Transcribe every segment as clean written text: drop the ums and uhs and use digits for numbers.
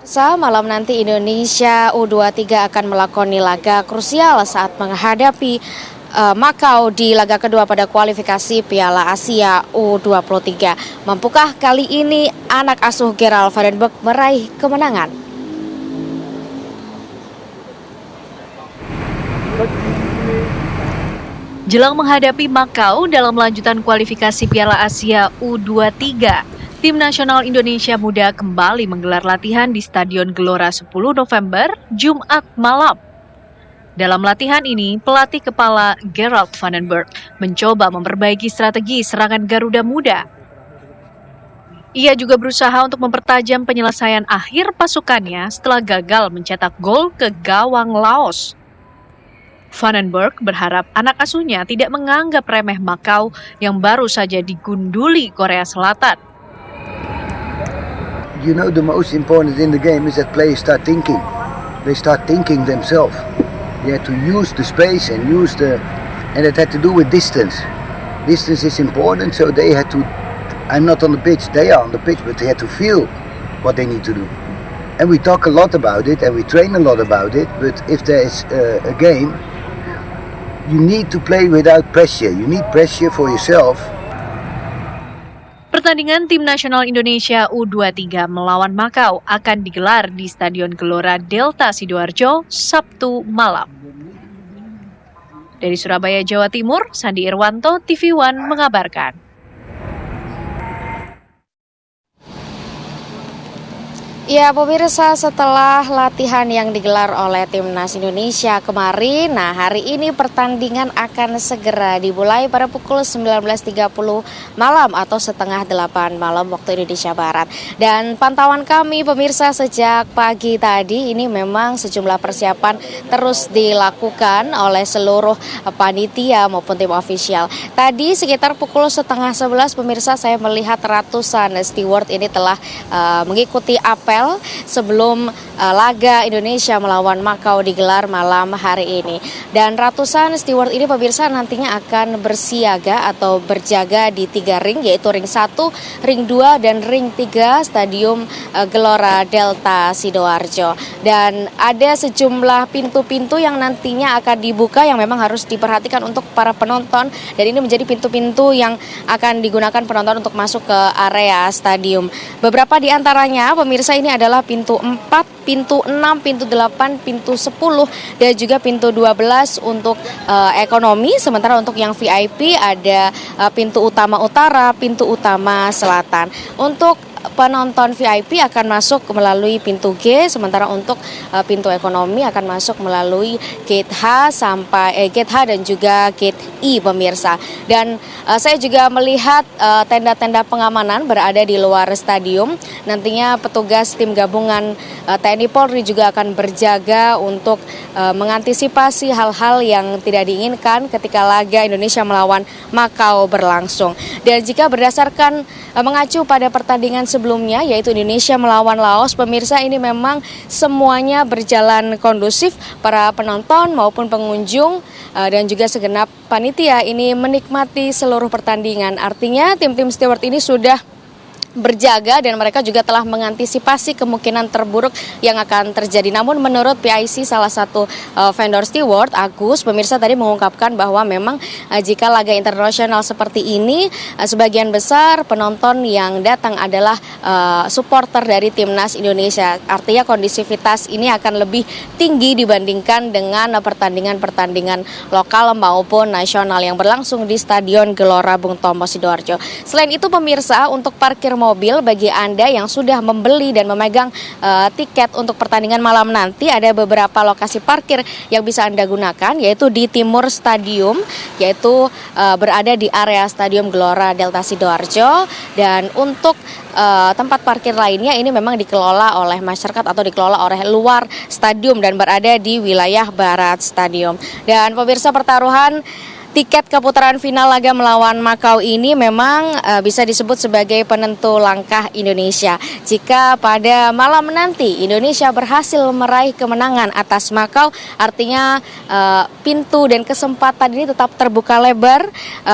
Malam nanti Indonesia U23 akan melakoni laga krusial saat menghadapi Makau di laga kedua pada kualifikasi Piala Asia U23. Mampukah kali ini anak asuh Gerald Vandenberg meraih kemenangan? Jelang menghadapi Makau dalam lanjutan kualifikasi Piala Asia U23, Tim Nasional Indonesia Muda kembali menggelar latihan di Stadion Gelora 10 November, Jumat malam. Dalam latihan ini, pelatih kepala Gerald Vandenberg mencoba memperbaiki strategi serangan Garuda Muda. Ia juga berusaha untuk mempertajam penyelesaian akhir pasukannya setelah gagal mencetak gol ke gawang Laos. Vandenberg berharap anak asuhnya tidak menganggap remeh Makau yang baru saja digunduli Korea Selatan. You know, the most important in the game is that players start thinking. They start thinking themselves. They have to use the space and and it had to do with distance. Distance is important, so they had to. I'm not on the pitch; they are on the pitch, but they had to feel what they need to do. And we talk a lot about it, and we train a lot about it. But if there is a game, you need to play without pressure. You need pressure for yourself. Pertandingan Tim Nasional Indonesia U23 melawan Makau akan digelar di Stadion Gelora Delta Sidoarjo Sabtu malam. Dari Surabaya, Jawa Timur, Sandi Irwanto, TV One mengabarkan. Ya pemirsa, setelah latihan yang digelar oleh Timnas Indonesia kemarin, hari ini pertandingan akan segera dimulai pada pukul 19.30 malam atau setengah 8 malam waktu Indonesia Barat. Dan pantauan kami pemirsa sejak pagi tadi ini memang sejumlah persiapan terus dilakukan oleh seluruh panitia maupun tim ofisial. Tadi sekitar pukul setengah 11 pemirsa, saya melihat ratusan steward ini telah mengikuti apel sebelum laga Indonesia melawan Makau digelar malam hari ini. Dan ratusan steward ini pemirsa nantinya akan bersiaga atau berjaga di 3 ring, yaitu ring 1, ring 2, dan ring 3 Stadion Gelora Delta Sidoarjo. Dan ada sejumlah pintu-pintu yang nantinya akan dibuka yang memang harus diperhatikan untuk para penonton. Dan ini menjadi pintu-pintu yang akan digunakan penonton untuk masuk ke area stadium. Beberapa di antaranya pemirsa ini adalah pintu 4, pintu 6, pintu 8, pintu 10, dan juga pintu 12 untuk ekonomi. Sementara untuk yang VIP ada pintu utama utara, pintu utama selatan. Untuk penonton VIP akan masuk melalui pintu G, sementara untuk pintu ekonomi akan masuk melalui gate H gate H dan juga gate I pemirsa. Dan saya juga melihat tenda-tenda pengamanan berada di luar stadium. Nantinya petugas tim gabungan TNI Polri juga akan berjaga untuk mengantisipasi hal-hal yang tidak diinginkan ketika laga Indonesia melawan Makau berlangsung. Dan jika berdasarkan mengacu pada pertandingan sebelumnya yaitu Indonesia melawan Laos, pemirsa, ini memang semuanya berjalan kondusif. Para penonton maupun pengunjung dan juga segenap panitia ini menikmati seluruh pertandingan. Artinya tim-tim steward ini sudah berjaga dan mereka juga telah mengantisipasi kemungkinan terburuk yang akan terjadi. Namun menurut PIC, salah satu vendor steward, Agus, pemirsa, tadi mengungkapkan bahwa memang jika laga internasional seperti ini, sebagian besar penonton yang datang adalah supporter dari Timnas Indonesia. Artinya kondisivitas ini akan lebih tinggi dibandingkan dengan pertandingan-pertandingan lokal maupun nasional yang berlangsung di Stadion Gelora Bung Tomo Sidoarjo. Selain itu pemirsa, untuk parkir mobil bagi Anda yang sudah membeli dan memegang tiket untuk pertandingan malam nanti, ada beberapa lokasi parkir yang bisa Anda gunakan, yaitu di timur stadium, yaitu berada di area Stadion Gelora Delta Sidoarjo. Dan untuk tempat parkir lainnya ini memang dikelola oleh masyarakat atau dikelola oleh luar stadium dan berada di wilayah barat stadium. Dan pemirsa, pertaruhan tiket ke putaran final laga melawan Makau ini memang bisa disebut sebagai penentu langkah Indonesia. Jika pada malam nanti Indonesia berhasil meraih kemenangan atas Makau, artinya pintu dan kesempatan ini tetap terbuka lebar,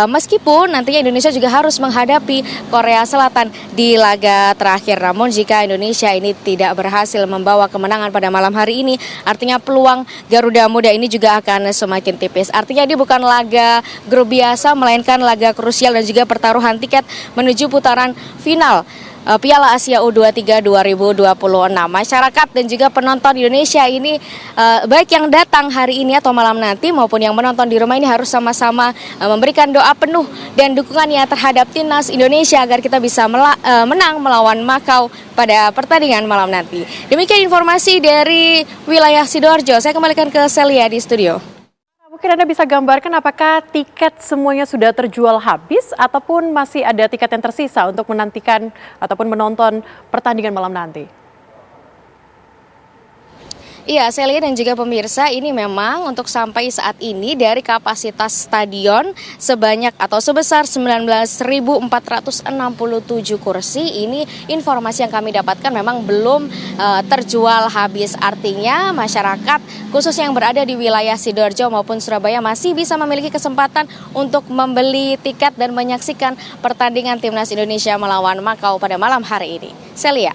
meskipun nantinya Indonesia juga harus menghadapi Korea Selatan di laga terakhir. Namun jika Indonesia ini tidak berhasil membawa kemenangan pada malam hari ini, artinya peluang Garuda Muda ini juga akan semakin tipis. Artinya ini bukan laga grup biasa, melainkan laga krusial dan juga pertaruhan tiket menuju putaran final Piala Asia U23 2026. Masyarakat dan juga penonton Indonesia ini, baik yang datang hari ini atau malam nanti maupun yang menonton di rumah ini harus sama-sama memberikan doa penuh dan dukungannya terhadap timnas Indonesia agar kita bisa menang melawan Makau pada pertandingan malam nanti. Demikian informasi dari wilayah Sidoarjo. Saya kembalikan ke Celia di studio. Mungkin Anda bisa gambarkan apakah tiket semuanya sudah terjual habis ataupun masih ada tiket yang tersisa untuk menantikan ataupun menonton pertandingan malam nanti? Iya, Celia dan juga pemirsa, ini memang untuk sampai saat ini dari kapasitas stadion sebanyak atau sebesar 19.467 kursi, ini informasi yang kami dapatkan memang belum terjual habis. Artinya masyarakat khusus yang berada di wilayah Sidoarjo maupun Surabaya masih bisa memiliki kesempatan untuk membeli tiket dan menyaksikan pertandingan timnas Indonesia melawan Makau pada malam hari ini. Celia.